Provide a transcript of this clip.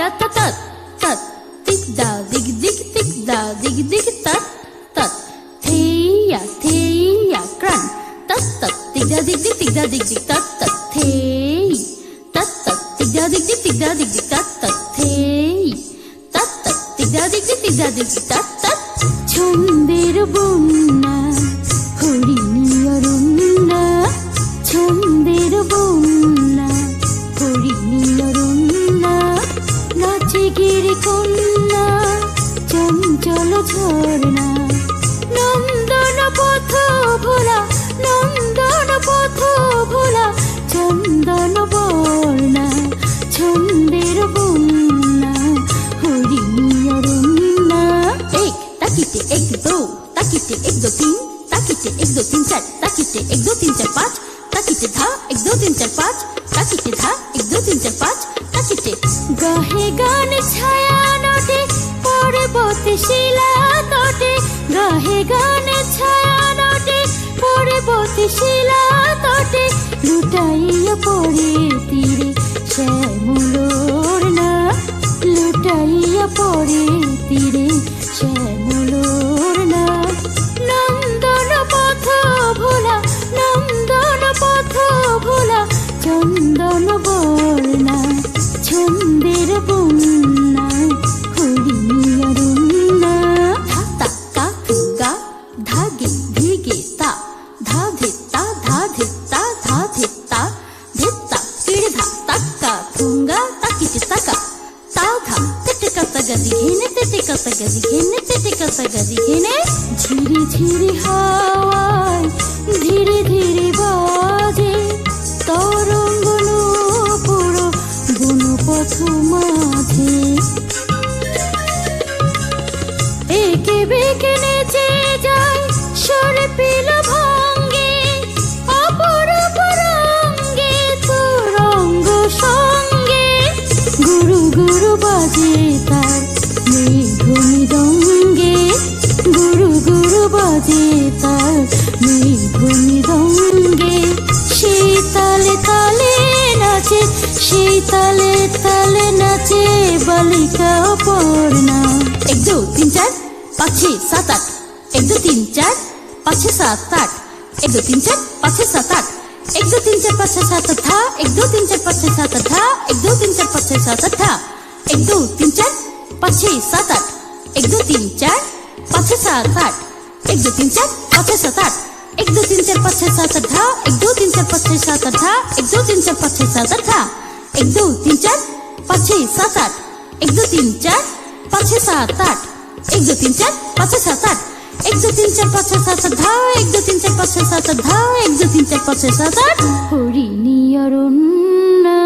tat tat tat tat tik da dig dig tik da dig dig tat tat theya kran tat tat tik da dig dig tik da dig dig tat tat thei tat tat tik da dig dig tik da dig dig tat tat thei tat tat tik da dig dig tik da dig dig tat tat ছন্দের বন্যা হরিণী অরণ্যা ছন্দের বন্যা হরিণী অরণ্যা নাচে গিরি কন্যা চঞ্চল ঝর্ণা নন্দন পথ ভোলা নন্দন পথ ভোলা চন্দন বর্ণা ছন্দের বন্যা হরিণী অরণ্যা এক তাকিতে এক দো তাকিতে এক দো তিন তাকিতে এক দো তিন চার তাকিতে এক দো তিন চার পাঁচ তাকিতে ধা এক দো তিন চার পাঁচ তাকিতে ধা এক দো তিন চার পাঁচ তাকিতে গাহে গানে ছায়া নটে পর্বতে শিলা তটে গাহে গানে ছায়া নটে পর্বতে শিলা তটে লুটাইয়া পড়ে তীরে শ্যামলোর না লুটাইয়া পড়ে তীরে শ্যামলোর না নন্দন পথ ভোলা নন্দন পথ ভোলা চন্দন বর্ণা ছন্দের বন্যা হরিণী অরণ্যা ধা তা কা গা ধা গে ধি গে তা ধা ধে তা ধা ধে তা ধা ধে তা ধে তা কিড় ধা তাক্কা থুঙ্গা তাকিতে তাকা তা ধা তেটে কাতা গাদি ঘেনে তেটে কাতা গাদি ঘেনে তেটে কাতা গাদি ঘেনে ঝিরি ঝিরি হাওয়ায় ধীরে ধীরে বাজে তরঙ্গ নূপুর বনপথ মাঝে একে বেঁকে নেচে যায় সর্পিল ভঙ্গে অপরূপ রঙ্গে তুরঙ্গ সঙ্গে গুরু গুরু বাজে তার মেঘ মৃদঙ্গে গুরু গুরু বাজে তার মেঘ মৃদঙ্গে সেই তালে তালে নাচে সেই তালে তালে নাচে বালিকা অপর্ণা এক দো তিন চার পাঁচ ছয় সাত আট এক দো তিন চার পাঁচ ছয় সাত আট এক দো তিন চার পাঁচ ছয় সাত আট এক দো তিন চার পাঁচ ছয় সাত আট ধা এক দো তিন চার পাঁচ ছয় সাত আট ধা এক দো তিন চার পাঁচ ছয় সাত আট ধা এক দো তিন চার পাঁচ ছয় সাত আট এক দো তিন চার পাঁচ ছয় সাত আট এক দো তিন চার পাঁচ ছয় সাত আট এক দো তিন চার পাঁচ ছয় সাত আট ধা এক দো তিন চার পাঁচ ছয় সাত আট ধা এক দো তিন চার পাঁচ ছয় সাত আট ধা এক দো তিন চার পাঁচ ছয় সাত আট এক দো তিন চার পাঁচ ছয় সাত আট এক দো তিন চার পাঁচ ছয় সাত আট এক দো তিন চার পাঁচ ছয় সাত আট ধা এক দো তিন চার পাঁচ ছয় সাত আট ধা এক দো তিন চার পাঁচ ছয় সাত আট হরিণী অরণ্যা